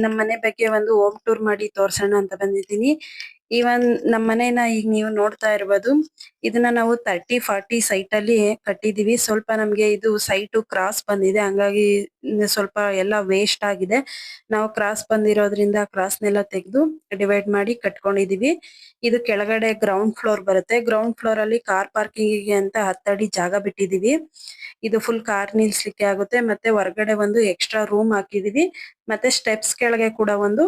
ನಮ್ಮ ಮನೆ ಬಗ್ಗೆ ಒಂದು ಹೋಮ್ ಟೂರ್ ಮಾಡಿ ತೋರ್ಸೋಣ ಅಂತ ಬಂದಿದ್ದೀನಿ. ಇವನ್ ನಮ್ಮ ಮನೆನ ಈಗ ನೀವು ನೋಡ್ತಾ ಇರ್ಬೋದು. ಇದನ್ನ ನಾವು 30-40 ಸೈಟ್ ಅಲ್ಲಿ ಕಟ್ಟಿದೀವಿ. ಸ್ವಲ್ಪ ನಮ್ಗೆ ಇದು ಸೈಟ್ ಕ್ರಾಸ್ ಬಂದಿದೆ, ಹಂಗಾಗಿ ಸ್ವಲ್ಪ ಎಲ್ಲ ವೇಸ್ಟ್ ಆಗಿದೆ. ನಾವು ಕ್ರಾಸ್ ಬಂದಿರೋದ್ರಿಂದ ಕ್ರಾಸ್ನೆಲ್ಲ ತೆಗೆದು ಡಿವೈಡ್ ಮಾಡಿ ಕಟ್ಕೊಂಡಿದೀವಿ. ಇದು ಕೆಳಗಡೆ ಗ್ರೌಂಡ್ ಫ್ಲೋರ್ ಬರುತ್ತೆ. ಗ್ರೌಂಡ್ ಫ್ಲೋರ್ ಅಲ್ಲಿ ಕಾರ್ ಪಾರ್ಕಿಂಗ್ ಅಂತ 10 ಅಡಿ ಜಾಗ ಬಿಟ್ಟಿದೀವಿ. ಇದು ಫುಲ್ ಕಾರ್ ನಿಲ್ಸ್ಲಿಕ್ಕೆ ಆಗುತ್ತೆ. ಮತ್ತೆ ಹೊರಗಡೆ ಒಂದು ಎಕ್ಸ್ಟ್ರಾ ರೂಮ್ ಹಾಕಿದೀವಿ. ಮತ್ತೆ ಸ್ಟೆಪ್ಸ್ ಕೆಳಗೆ ಕೂಡ ಒಂದು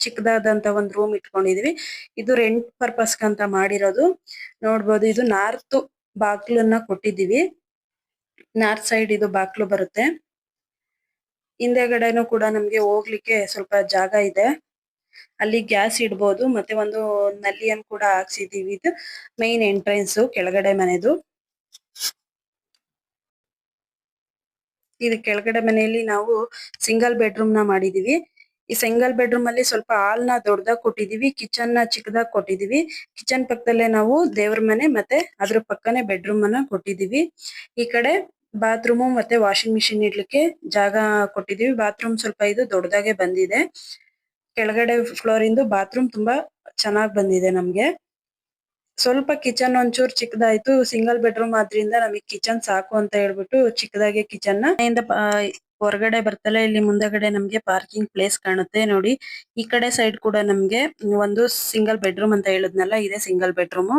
ಚಿಕ್ಕದಾದಂತ ಒಂದು ರೂಮ್ ಇಟ್ಕೊಂಡಿದೀವಿ. ಇದು ರೆಂಟ್ ಪರ್ಪಸ್ ಅಂತ ಮಾಡಿರೋದು. ನೋಡ್ಬೋದು, ಇದು ನಾರ್ತ್ ಬಾಗ್ಲನ್ನ ಕೊಟ್ಟಿದೀವಿ. ನಾರ್ತ್ ಸೈಡ್ ಇದು ಬಾಗ್ಲು ಬರುತ್ತೆ. ಹಿಂದೆಗಡೆನೂ ಕೂಡ ನಮ್ಗೆ ಹೋಗ್ಲಿಕ್ಕೆ ಸ್ವಲ್ಪ ಜಾಗ ಇದೆ. ಅಲ್ಲಿ ಗ್ಯಾಸ್ ಇಡ್ಬೋದು. ಮತ್ತೆ ಒಂದು ನಲ್ಲಿಯನ್ನು ಕೂಡ ಹಾಕ್ಸಿದೀವಿ. ಇದು ಮೈನ್ ಎಂಟ್ರೆನ್ಸ್ ಕೆಳಗಡೆ ಮನೆದು. ಇದು ಕೆಳಗಡೆ ಮನೆಯಲ್ಲಿ ನಾವು ಸಿಂಗಲ್ ಬೆಡ್ರೂಮ್ ನ ಮಾಡಿದೀವಿ. ಈ ಸಿಂಗಲ್ ಬೆಡ್ರೂಮ್ ಅಲ್ಲಿ ಸ್ವಲ್ಪ ಹಾಲ್ ನ ದೊಡ್ಡದಾಗಿ ಕೊಟ್ಟಿದೀವಿ, ಕಿಚನ್ ನ ಚಿಕ್ಕದಾಗಿ ಕೊಟ್ಟಿದೀವಿ. ಕಿಚನ್ ಪಕ್ಕದಲ್ಲೇ ನಾವು ದೇವ್ರ ಮನೆ ಮತ್ತೆ ಅದ್ರ ಪಕ್ಕನೆ ಬೆಡ್ರೂಮ್ ಅನ್ನ ಕೊಟ್ಟಿದೀವಿ. ಈ ಕಡೆ ಬಾತ್ರೂಮ್ ಮತ್ತೆ ವಾಷಿಂಗ್ ಮಿಷಿನ್ ಇಡ್ಲಿಕ್ಕೆ ಜಾಗ ಕೊಟ್ಟಿದೀವಿ. ಬಾತ್ರೂಮ್ ಸ್ವಲ್ಪ ಇದು ದೊಡ್ಡದಾಗೆ ಬಂದಿದೆ. ಕೆಳಗಡೆ ಫ್ಲೋರ್ ಇಂದು ಬಾತ್ರೂಮ್ ತುಂಬಾ ಚೆನ್ನಾಗ್ ಬಂದಿದೆ ನಮ್ಗೆ. ಸ್ವಲ್ಪ ಕಿಚನ್ ಒಂಚೂರು ಚಿಕ್ಕದಾಯ್ತು. ಸಿಂಗಲ್ ಬೆಡ್ರೂಮ್ ಆದ್ರಿಂದ ನಮಗೆ ಕಿಚನ್ ಸಾಕು ಅಂತ ಹೇಳ್ಬಿಟ್ಟು ಚಿಕ್ಕದಾಗಿ ಕಿಚನ್ ನ ಹೊರಗಡೆ ಬರ್ತಲ್ಲ, ಇಲ್ಲಿ ಮುಂದೆಗಡೆ ನಮ್ಗೆ ಪಾರ್ಕಿಂಗ್ ಪ್ಲೇಸ್ ಕಾಣುತ್ತೆ ನೋಡಿ. ಈ ಕಡೆ ಸೈಡ್ ಕೂಡ ನಮ್ಗೆ ಒಂದು ಸಿಂಗಲ್ ಬೆಡ್ರೂಮ್ ಅಂತ ಹೇಳಿದ್ನಲ್ಲ, ಇದೆ ಸಿಂಗಲ್ ಬೆಡ್ರೂಮ್.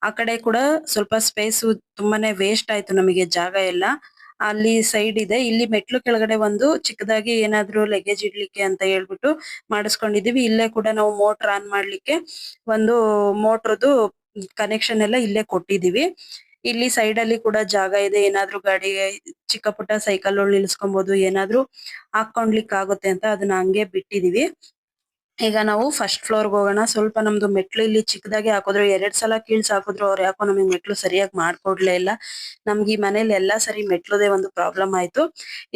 ಆ ಕಡೆ ಕೂಡ ಸ್ವಲ್ಪ ಸ್ಪೇಸ್ ತುಂಬಾನೇ ವೇಸ್ಟ್ ಆಯ್ತು ನಮಗೆ ಜಾಗ ಎಲ್ಲ. ಅಲ್ಲಿ ಸೈಡ್ ಇದೆ. ಇಲ್ಲಿ ಮೆಟ್ಲು ಕೆಳಗಡೆ ಒಂದು ಚಿಕ್ಕದಾಗಿ ಏನಾದ್ರು ಲಗೇಜ್ ಇಡ್ಲಿಕ್ಕೆ ಅಂತ ಹೇಳ್ಬಿಟ್ಟು ಮಾಡಿಸ್ಕೊಂಡಿದೀವಿ. ಇಲ್ಲೇ ಕೂಡ ನಾವು ಮೋಟರ್ ಆನ್ ಮಾಡ್ಲಿಕ್ಕೆ ಒಂದು ಮೋಟ್ರದು ಕನೆಕ್ಷನ್ ಎಲ್ಲ ಇಲ್ಲೇ ಕೊಟ್ಟಿದೀವಿ. ಇಲ್ಲಿ ಸೈಡ್ ಅಲ್ಲಿ ಕೂಡ ಜಾಗ ಇದೆ. ಏನಾದ್ರು ಗಾಡಿ ಚಿಕ್ಕ ಪುಟ್ಟ ಸೈಕಲ್ ನಿಲ್ಸ್ಕೊಬಹುದು, ಏನಾದ್ರು ಹಾಕೊಂಡ್ಲಿಕ್ಕೆ ಆಗುತ್ತೆ ಅಂತ ಅದನ್ನ ಹಂಗೆ ಬಿಟ್ಟಿದೀವಿ. ಈಗ ನಾವು ಫಸ್ಟ್ ಫ್ಲೋರ್ ಹೋಗೋಣ. ಸ್ವಲ್ಪ ನಮ್ದು ಮೆಟ್ಲು ಇಲ್ಲಿ ಚಿಕ್ಕದಾಗಿ ಹಾಕಿದ್ರು. 2 ಸಲ ಕೀಳ್ಸ್ ಹಾಕಿದ್ರು. ಅವ್ರು ಯಾಕೋ ನಮಗೆ ಮೆಟ್ಲು ಸರಿಯಾಗಿ ಮಾಡ್ಕೊಡ್ಲೇ ಇಲ್ಲ. ನಮ್ಗೆ ಈ ಮನೇಲಿ ಎಲ್ಲಾ ಸರಿ ಮೆಟ್ಲುದೇ ಒಂದು ಪ್ರಾಬ್ಲಮ್ ಆಯ್ತು.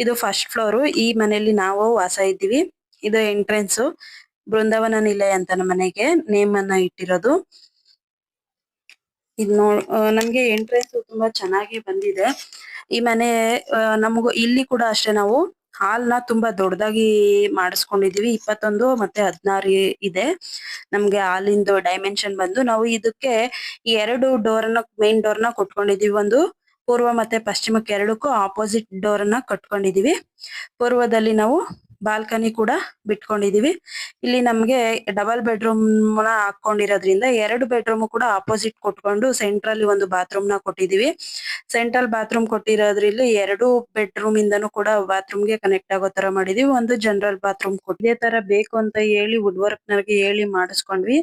ಇದು ಫಸ್ಟ್ ಫ್ಲೋರ್. ಈ ಮನೆಯಲ್ಲಿ ನಾವು ವಾಸ ಇದ್ದೀವಿ. ಇದು ಎಂಟ್ರೆನ್ಸ್. ಬೃಂದಾವನ ನಿಲಯ ಅಂತ ನಮ್ಮ ಮನೆಗೆ ನೇಮ್ ಅನ್ನ ಇಟ್ಟಿರೋದು. ಇದು ನಮ್ಗೆ ಎಂಟ್ರೆನ್ಸ್ ತುಂಬಾ ಚೆನ್ನಾಗಿ ಬಂದಿದೆ. ಈ ಮನೆ ನಮಗೂ ಇಲ್ಲಿ ಕೂಡ ಅಷ್ಟೇ, ನಾವು ಹಾಲ್ ನ ತುಂಬಾ ದೊಡ್ಡದಾಗಿ ಮಾಡಿಸ್ಕೊಂಡಿದೀವಿ. 21 ಮತ್ತೆ 16 ಇದೆ ನಮ್ಗೆ ಹಾಲಿಂದು ಡೈಮೆನ್ಷನ್ ಬಂದು. ನಾವು ಇದಕ್ಕೆ ಈ 2 ಡೋರ್ ನ ಮೇನ್ ಡೋರ್ ನ ಕೊಟ್ಕೊಂಡಿದೀವಿ. ಒಂದು ಪೂರ್ವ ಮತ್ತೆ ಪಶ್ಚಿಮಕ್ಕೆ ಎರಡಕ್ಕೂ ಆಪೋಸಿಟ್ ಡೋರ್ ನ ಕಟ್ಕೊಂಡಿದೀವಿ. ಪೂರ್ವದಲ್ಲಿ ನಾವು ಬಾಲ್ಕನಿ ಕೂಡ ಬಿಟ್ಕೊಂಡಿದೀವಿ. ಇಲ್ಲಿ ನಮ್ಗೆ ಡಬಲ್ ಬೆಡ್ರೂಮ್ ನ ಹಾಕೊಂಡಿರೋದ್ರಿಂದ 2 ಬೆಡ್ರೂಮ್ ಕೂಡ ಆಪೋಸಿಟ್ ಕೊಟ್ಕೊಂಡು ಸೆಂಟ್ರಲ್ಲಿ ಒಂದು ಬಾತ್ರೂಮ್ ನ ಕೊಟ್ಟಿದೀವಿ. ಸೆಂಟ್ರಲ್ ಬಾತ್ರೂಮ್ ಕೊಟ್ಟಿರೋದ್ರಲ್ಲಿ 2 ಬೆಡ್ರೂಮ್ ಇಂದನೂ ಕೂಡ ಬಾತ್ರೂಮ್ ಗೆ ಕನೆಕ್ಟ್ ಆಗೋ ತರ ಮಾಡಿದೀವಿ. ಒಂದು ಜನರಲ್ ಬಾತ್ರೂಮ್ ಇದೇ ತರ ಬೇಕು ಅಂತ ಹೇಳಿ ವುಡ್ ವರ್ಕ್ ನವರಿಗೆ ಹೇಳಿ ಮಾಡಿಸ್ಕೊಂಡ್ವಿ.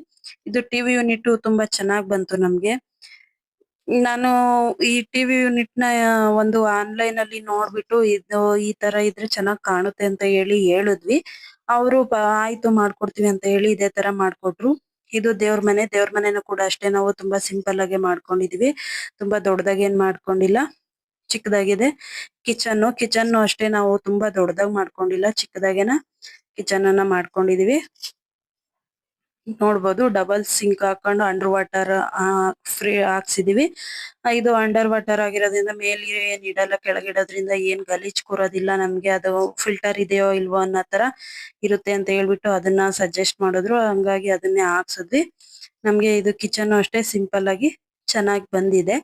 ಇದು ಟಿವಿ ಯೂನಿಟ್ ತುಂಬಾ ಚೆನ್ನಾಗ್ ಬಂತು ನಮ್ಗೆ. ನಾನು ಈ ಟಿವಿ ಯೂನಿಟ್ ನ ಒಂದು ಆನ್ಲೈನ್ ಅಲ್ಲಿ ನೋಡ್ಬಿಟ್ಟು ಇದು ಈ ತರ ಇದ್ರೆ ಚೆನ್ನಾಗ್ ಕಾಣುತ್ತೆ ಅಂತ ಹೇಳಿ ಹೇಳಿದ್ವಿ. ಅವರು ಆಯ್ತು ಮಾಡ್ಕೊಡ್ತೀವಿ ಅಂತ ಹೇಳಿ ಇದೇ ತರ ಮಾಡ್ಕೊಟ್ರು. ಇದು ದೇವ್ರ ಮನೆ. ದೇವ್ರ ಮನೆನೂ ಕೂಡ ಅಷ್ಟೇ ನಾವು ತುಂಬಾ ಸಿಂಪಲ್ ಆಗಿ ಮಾಡ್ಕೊಂಡಿದೀವಿ. ತುಂಬಾ ದೊಡ್ಡದಾಗಿ ಏನ್ ಮಾಡ್ಕೊಂಡಿಲ್ಲ, ಚಿಕ್ಕದಾಗಿದೆ. ಕಿಚನ್ ಅಷ್ಟೇ ನಾವು ತುಂಬಾ ದೊಡ್ಡದಾಗಿ ಮಾಡ್ಕೊಂಡಿಲ್ಲ, ಚಿಕ್ಕದಾಗೇನ ಕಿಚನ್ ಅನ್ನ ಮಾಡ್ಕೊಂಡಿದೀವಿ. ನೋಡ್ಬೋದು, ಡಬಲ್ ಸಿಂಕ್ ಹಾಕೊಂಡು ಅಂಡರ್ ವಾಟರ್ ಫ್ರೀ ಹಾಕ್ಸಿದೀವಿ. ಇದು ಅಂಡರ್ ವಾಟರ್ ಆಗಿರೋದ್ರಿಂದ ಮೇಲೆ ಏನ್ ಇಡಲ್ಲ, ಕೆಳಗಿಡೋದ್ರಿಂದ ಏನ್ ಗಲೀಜ್ ಕೂರೋದಿಲ್ಲ. ನಮ್ಗೆ ಅದು ಫಿಲ್ಟರ್ ಇದೆಯೋ ಇಲ್ವೋ ಅನ್ನೋ ತರ ಇರುತ್ತೆ ಅಂತ ಹೇಳ್ಬಿಟ್ಟು ಅದನ್ನ ಸಜೆಸ್ಟ್ ಮಾಡಿದ್ರು. ಹಂಗಾಗಿ ಅದನ್ನೇ ಹಾಕ್ಸಿದ್ವಿ. ನಮ್ಗೆ ಇದು ಕಿಚನ್ ಅಷ್ಟೇ ಸಿಂಪಲ್ ಆಗಿ ಚೆನ್ನಾಗಿ ಬಂದಿದೆ.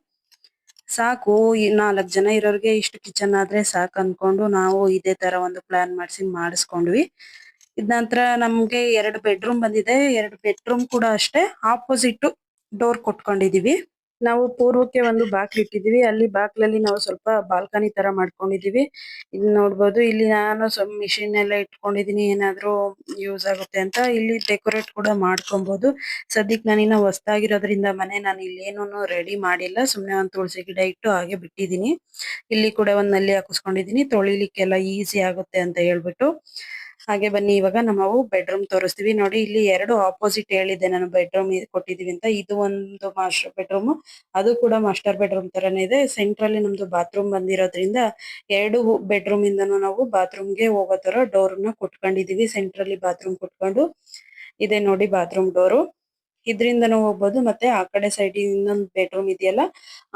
ಸಾಕು, ಈ 4 ಜನ ಇರೋರ್ಗೆ ಇಷ್ಟು ಕಿಚನ್ ಆದ್ರೆ ಸಾಕು ಅನ್ಕೊಂಡು ನಾವು ಇದೇ ತರ ಒಂದು ಪ್ಲಾನ್ ಮಾಡಿಸ್ಕೊಂಡ್ವಿ. ಇದ್ ನಂತರ ನಮ್ಗೆ 2 ಬೆಡ್ರೂಮ್ ಬಂದಿದೆ. 2 ಬೆಡ್ರೂಮ್ ಕೂಡ ಅಷ್ಟೇ ಆಪೋಸಿಟ್ ಡೋರ್ ಕೊಟ್ಕೊಂಡಿದೀವಿ. ನಾವು ಪೂರ್ವಕ್ಕೆ ಒಂದು ಬಾಕ್ಲು ಇಟ್ಟಿದೀವಿ. ಅಲ್ಲಿ ಬಾಕ್ಲಲ್ಲಿ ನಾವು ಸ್ವಲ್ಪ ಬಾಲ್ಕನಿ ತರ ಮಾಡ್ಕೊಂಡಿದೀವಿ. ಇಲ್ಲಿ ನೋಡ್ಬೋದು, ಇಲ್ಲಿ ನಾನು ಸ್ವಲ್ಪ ಮಿಷಿನ್ ಎಲ್ಲ ಇಟ್ಕೊಂಡಿದೀನಿ, ಏನಾದ್ರು ಯೂಸ್ ಆಗುತ್ತೆ ಅಂತ. ಇಲ್ಲಿ ಡೆಕೋರೇಟ್ ಕೂಡ ಮಾಡ್ಕೊಬಹುದು. ಸದ್ಯಕ್ಕೆ ನಾನಿನ್ನ ಹೊಸದಾಗಿರೋದ್ರಿಂದ ಮನೆ ನಾನು ಇಲ್ಲಿ ಏನೂನು ರೆಡಿ ಮಾಡಿಲ್ಲ. ಸುಮ್ನೆ ಒಂದು ತುಳಸಿ ಗಿಡ ಇಟ್ಟು ಹಾಗೆ ಬಿಟ್ಟಿದೀನಿ. ಇಲ್ಲಿ ಕೂಡ ಒಂದ್ ನಲ್ಲಿ ಹಾಕಿಸ್ಕೊಂಡಿದೀನಿ, ತೊಳಿಲಿಕ್ಕೆಲ್ಲ ಈಸಿ ಆಗುತ್ತೆ ಅಂತ ಹೇಳ್ಬಿಟ್ಟು. ಹಾಗೆ ಬನ್ನಿ ಇವಾಗ ನಾವು ಬೆಡ್ರೂಮ್ ತೋರಿಸ್ತೀವಿ. ನೋಡಿ, ಇಲ್ಲಿ 2 ಆಪೋಸಿಟ್ ಹೇಳಿದ್ದೆ ನಾನು ಬೆಡ್ರೂಮ್ ಕೊಟ್ಟಿದೀವಿ ಅಂತ. ಇದು ಒಂದು ಮಾಸ್ಟರ್ ಬೆಡ್ರೂಮ್, ಅದು ಕೂಡ ಮಾಸ್ಟರ್ ಬೆಡ್ರೂಮ್ ತರಾನೇ ಇದೆ. ಸೆಂಟ್ರಲ್ಲಿ ನಮ್ದು ಬಾತ್ರೂಮ್ ಬಂದಿರೋದ್ರಿಂದ 2 ಬೆಡ್ರೂಮ್ ಇಂದನೂ ನಾವು ಬಾತ್ರೂಮ್ ಗೆ ಹೋಗೋ ತರ ಡೋರ್ ನ ಕೊಟ್ಕೊಂಡಿದೀವಿ. ಸೆಂಟ್ರಲ್ಲಿ ಬಾತ್ರೂಮ್ ಕೊಟ್ಕೊಂಡು ಇದೆ ನೋಡಿ ಬಾತ್ರೂಮ್ ಡೋರು. ಇದ್ರಿಂದನೂ ಹೋಗ್ಬೋದು, ಮತ್ತೆ ಆ ಕಡೆ ಸೈಡ್ ಇನ್ನೊಂದು ಬೆಡ್ರೂಮ್ ಇದೆಯಲ್ಲ,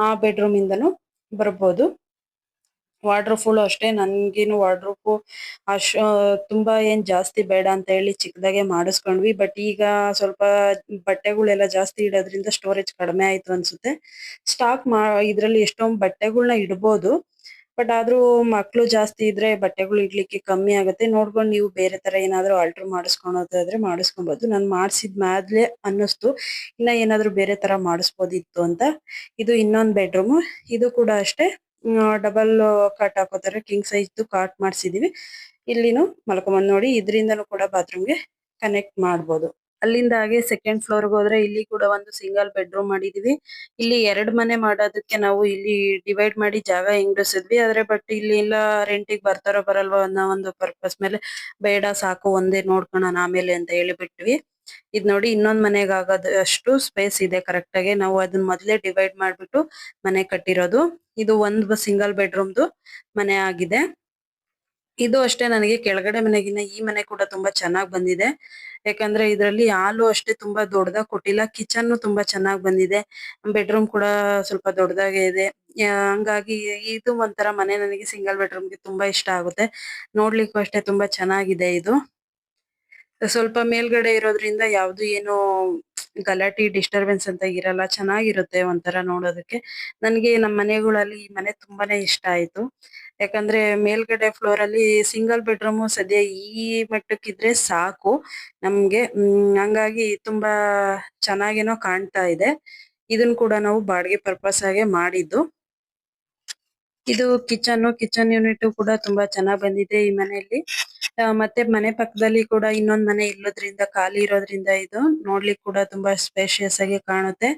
ಆ ಬೆಡ್ರೂಮ್ ಇಂದನೂ ಬರ್ಬೋದು. ವಾರ್ಡ್ರೋಫ್ ಅಷ್ಟೇ ನನ್ಗೇನು ವಾರ್ಡ್ರೋಬ್ ಅಶ್ ತುಂಬಾ ಏನ್ ಜಾಸ್ತಿ ಬೇಡ ಅಂತ ಹೇಳಿ ಚಿಕ್ಕದಾಗೆ ಮಾಡಿಸ್ಕೊಂಡ್ವಿ. ಬಟ್ ಈಗ ಸ್ವಲ್ಪ ಬಟ್ಟೆಗಳೆಲ್ಲ ಜಾಸ್ತಿ ಇಡೋದ್ರಿಂದ ಸ್ಟೋರೇಜ್ ಕಡಿಮೆ ಆಯ್ತು ಅನ್ಸುತ್ತೆ. ಸ್ಟಾಕ್ ಇದ್ರಲ್ಲಿ ಎಷ್ಟೊಂದ್ ಬಟ್ಟೆಗಳ್ನ ಇಡ್ಬೋದು. ಬಟ್ ಆದ್ರೂ ಮಕ್ಳು ಜಾಸ್ತಿ ಇದ್ರೆ ಬಟ್ಟೆಗಳು ಇಡ್ಲಿಕ್ಕೆ ಕಮ್ಮಿ ಆಗುತ್ತೆ. ನೋಡ್ಕೊಂಡು ನೀವು ಬೇರೆ ತರ ಏನಾದ್ರು ಆಲ್ಟರ್ ಮಾಡಿಸ್ಕೊಳೋದಾದ್ರೆ ಮಾಡಿಸ್ಕೊಬಹುದು. ನಾನ್ ಮಾಡ್ಸಿದ್ಮೇಲೆ ಅನ್ನಿಸ್ತು ಇನ್ನ ಏನಾದ್ರು ಬೇರೆ ತರ ಮಾಡಿಸ್ಬೋದಿತ್ತು ಅಂತ. ಇದು ಇನ್ನೊಂದ್ ಬೆಡ್ರೂಮ್. ಇದು ಕೂಡ ಅಷ್ಟೇ ಡಬಲ್ ಕಾಟ್ ಹಾಕೋತಾರೆ. ಕಿಂಗ್ ಸೈಜ್ ಕಾಟ್ ಮಾಡ್ಸಿದೀವಿ. ಇಲ್ಲಿನೂ ಮಲ್ಕೊಂಡ್ ನೋಡಿ. ಇದರಿಂದನೂ ಕೂಡ ಬಾತ್ರೂಮ್ಗೆ ಕನೆಕ್ಟ್ ಮಾಡ್ಬೋದು. ಅಲ್ಲಿಂದ ಹಾಗೆ ಸೆಕೆಂಡ್ ಫ್ಲೋರ್ಗೆ ಹೋದ್ರೆ ಇಲ್ಲಿ ಕೂಡ ಒಂದು ಸಿಂಗಲ್ ಬೆಡ್ರೂಮ್ ಮಾಡಿದೀವಿ. ಇಲ್ಲಿ 2 ಮನೆ ಮಾಡೋದಕ್ಕೆ ನಾವು ಇಲ್ಲಿ ಡಿವೈಡ್ ಮಾಡಿ ಜಾಗ ಹೆಂಗಸಿದ್ವಿ. ಆದ್ರೆ ಬಟ್ ಇಲ್ಲಿ ಎಲ್ಲ ರೆಂಟಿಗೆ ಬರ್ತಾರೋ ಬರಲ್ವೋ ಅನ್ನೋ ಒಂದು ಪರ್ಪಸ್ ಮೇಲೆ ಬೇಡ ಸಾಕು ಒಂದೇ ನೋಡ್ಕೊಳ್ಳೋಣ ಆಮೇಲೆ ಅಂತ ಹೇಳಿ ಬಿಟ್ವಿ. ಇದ್ ನೋಡಿ ಇನ್ನೊಂದ್ ಮನೆಗೆ ಆಗೋದು ಅಷ್ಟು ಸ್ಪೇಸ್ ಇದೆ ಕರೆಕ್ಟ್ ಆಗಿ. ನಾವು ಅದನ್ನ ಮೊದ್ಲೇ ಡಿವೈಡ್ ಮಾಡ್ಬಿಟ್ಟು ಮನೆ ಕಟ್ಟಿರೋದು. ಇದು ಒಂದು ಸಿಂಗಲ್ ಬೆಡ್ರೂಮ್ದು ಮನೆ ಆಗಿದೆ. ಇದು ಅಷ್ಟೇ ನನಗೆ ಕೆಳಗಡೆ ಮನೆಗಿನ್ನ ಈ ಮನೆ ಕೂಡ ತುಂಬಾ ಚೆನ್ನಾಗ್ ಬಂದಿದೆ. ಯಾಕಂದ್ರೆ ಇದ್ರಲ್ಲಿ ಹಾಲು ಅಷ್ಟೇ ತುಂಬಾ ದೊಡ್ಡದಾಗಿ ಕೊಟ್ಟಿಲ್ಲ. ಕಿಚನ್ ತುಂಬಾ ಚೆನ್ನಾಗ್ ಬಂದಿದೆ. ಬೆಡ್ರೂಮ್ ಕೂಡ ಸ್ವಲ್ಪ ದೊಡ್ಡದಾಗೆ ಇದೆ. ಹಂಗಾಗಿ ಇದು ಒಂಥರ ಮನೆ ನನಗೆ ಸಿಂಗಲ್ ಬೆಡ್ರೂಮ್ಗೆ ತುಂಬಾ ಇಷ್ಟ ಆಗುತ್ತೆ. ನೋಡ್ಲಿಕ್ಕೂ ಅಷ್ಟೇ ತುಂಬಾ ಚೆನ್ನಾಗಿದೆ ಇದು. ಸ್ವಲ್ಪ ಮೇಲ್ಗಡೆ ಇರೋದ್ರಿಂದ ಯಾವ್ದು ಏನು ಗಲಾಟಿ ಡಿಸ್ಟರ್ಬೆನ್ಸ್ ಅಂತ ಇರಲ್ಲ. ಚೆನ್ನಾಗಿರುತ್ತೆ ಒಂಥರ ನೋಡೋದಕ್ಕೆ. ನನ್ಗೆ ನಮ್ ಮನೆಗಳಲ್ಲಿ ಈ ಮನೆ ತುಂಬಾನೇ ಇಷ್ಟ ಆಯ್ತು. ಯಾಕಂದ್ರೆ ಮೇಲ್ಗಡೆ ಫ್ಲೋರ್ ಅಲ್ಲಿ ಸಿಂಗಲ್ ಬೆಡ್ರೂಮ್ ಸದ್ಯ ಈ ಮಟ್ಟಕ್ಕಿದ್ರೆ ಸಾಕು ನಮ್ಗೆ. ಹಂಗಾಗಿ ತುಂಬಾ ಚೆನ್ನಾಗೇನೋ ಕಾಣ್ತಾ ಇದೆ. ಇದನ್ ಕೂಡ ನಾವು ಬಾಡಿಗೆ ಪರ್ಪಸ್ ಆಗೆ ಮಾಡಿದ್ದು. ಇದು ಕಿಚನ್ ಯೂನಿಟ್ ಕೂಡ ತುಂಬಾ ಚೆನ್ನಾಗ್ ಬಂದಿದೆ ಈ ಮನೆಯಲ್ಲಿ. ಮತ್ತೆ ಮನೆ ಪಕ್ಕದಲ್ಲಿ ಕೂಡ ಇನ್ನೊಂದ್ ಮನೆ ಇರೋದ್ರಿಂದ ಖಾಲಿ ಇರೋದ್ರಿಂದ ಇದು ನೋಡ್ಲಿಕ್ಕೆ ಕೂಡ ತುಂಬಾ ಸ್ಪೇಷಿಯಸ್ ಆಗಿ ಕಾಣುತ್ತೆ.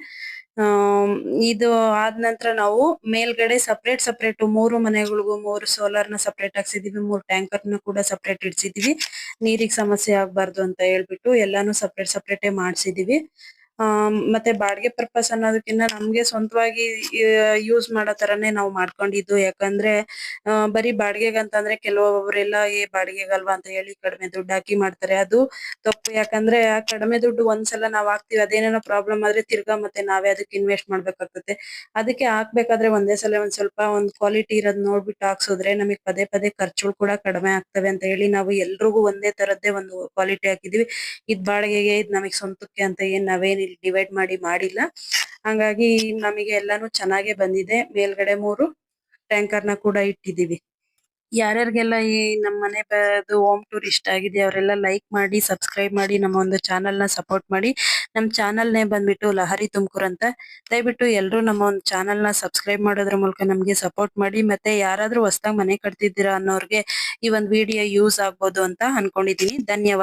ಇದು ಆದ ನಂತರ ನಾವು ಮೇಲ್ಗಡೆ ಸಪರೇಟ್ 3 ಮನೆಗಳಿಗೂ 3 ಸೋಲಾರ್ ನ ಸಪರೇಟ್ ಹಾಕ್ಸಿದೀವಿ. 3 ಟ್ಯಾಂಕರ್ ನ ಕೂಡ ಸಪರೇಟ್ ಇಡ್ಸಿದೀವಿ. ನೀರಿಗೆ ಸಮಸ್ಯೆ ಆಗ್ಬಾರ್ದು ಅಂತ ಹೇಳ್ಬಿಟ್ಟು ಎಲ್ಲಾನು ಸಪರೇಟ್ ಮಾಡ್ಸಿದೀವಿ. ಮತ್ತೆ ಬಾಡಿಗೆ ಪರ್ಪಸ್ ಅನ್ನೋದಕ್ಕಿಂತ ನಮ್ಗೆ ಸ್ವಂತವಾಗಿ ಯೂಸ್ ಮಾಡೋ ತರಾನೇ ನಾವು ಮಾಡ್ಕೊಂಡಿದ್ದು. ಯಾಕಂದ್ರೆ ಬರೀ ಬಾಡಿಗೆಗೆ ಅಂತಂದ್ರೆ ಕೆಲವೊಬ್ಬರೆಲ್ಲ ಬಾಡಿಗೆಗಲ್ವಾ ಅಂತ ಹೇಳಿ ಕಡಿಮೆ ದುಡ್ಡು ಹಾಕಿ ಮಾಡ್ತಾರೆ. ಅದು ತಪ್ಪು. ಯಾಕಂದ್ರೆ ಆ ಕಡಿಮೆ ದುಡ್ಡು ಒಂದ್ಸಲ ನಾವ್ ಹಾಕ್ತಿವಿ ಅದೇನೇನೋ ಪ್ರಾಬ್ಲಮ್ ಆದ್ರೆ ತಿರ್ಗಾ ಮತ್ತೆ ನಾವೇ ಅದಕ್ಕೆ ಇನ್ವೆಸ್ಟ್ ಮಾಡ್ಬೇಕಾಗ್ತದೆ. ಅದಕ್ಕೆ ಹಾಕ್ಬೇಕಾದ್ರೆ ಒಂದೇ ಸಲ ಒಂದ್ ಸ್ವಲ್ಪ ಒಂದ್ ಕ್ವಾಲಿಟಿ ಇರೋದ್ ನೋಡ್ಬಿಟ್ಟು ಹಾಕ್ಸಿದ್ರೆ ನಮಗೆ ಪದೇ ಖರ್ಚುಗಳು ಕೂಡ ಕಡಿಮೆ ಆಗ್ತವೆ ಅಂತ ಹೇಳಿ ನಾವು ಎಲ್ರಿಗೂ ಒಂದೇ ತರದ್ದೇ ಒಂದು ಕ್ವಾಲಿಟಿ ಹಾಕಿದೀವಿ. ಇದ್ ಬಾಡಿಗೆಗೆ ಇದ್ ನಮಗೆ ಸ್ವಂತಕ್ಕೆ ಅಂತ ಏನ್ ನಾವೇನ್ ಇಲ್ಲಿ ಡಿವೈಡ್ ಮಾಡಿಲ್ಲ. ಹಂಗಾಗಿ ನಮಗೆ ಎಲ್ಲಾನು ಚೆನ್ನಾಗೆ ಬಂದಿದೆ. ಮೇಲ್ಗಡೆ 3 ಟ್ಯಾಂಕರ್ ನ ಕೂಡ ಇಟ್ಟಿದೀವಿ. ಯಾರ್ಯಾರಿಗೆಲ್ಲ ಈ ನಮ್ಮ ಮನೆ ಹೋಮ್ ಟೂರ್ ಇಷ್ಟ ಆಗಿದೆ ಅವರೆಲ್ಲ ಲೈಕ್ ಮಾಡಿ, ಸಬ್ಸ್ಕ್ರೈಬ್ ಮಾಡಿ, ನಮ್ಮ ಒಂದು ಚಾನೆಲ್ ನ ಸಪೋರ್ಟ್ ಮಾಡಿ. ನಮ್ ಚಾನೆಲ್ ನೇ ಬಂದ್ಬಿಟ್ಟು ಲಹರಿ ತುಮಕೂರು ಅಂತ. ದಯವಿಟ್ಟು ಎಲ್ರು ನಮ್ಮ ಒಂದು ಚಾನೆಲ್ ನ ಸಬ್ಸ್ಕ್ರೈಬ್ ಮಾಡೋದ್ರ ಮೂಲಕ ನಮ್ಗೆ ಸಪೋರ್ಟ್ ಮಾಡಿ. ಮತ್ತೆ ಯಾರಾದ್ರೂ ಹೊಸದಾಗಿ ಮನೆ ಕಟ್ತಿದ್ದೀರಾ ಅನ್ನೋರ್ಗೆ ಈ ಒಂದು ವಿಡಿಯೋ ಯೂಸ್ ಆಗ್ಬೋದು ಅಂತ ಅನ್ಕೊಂಡಿದೀನಿ. ಧನ್ಯವಾದ.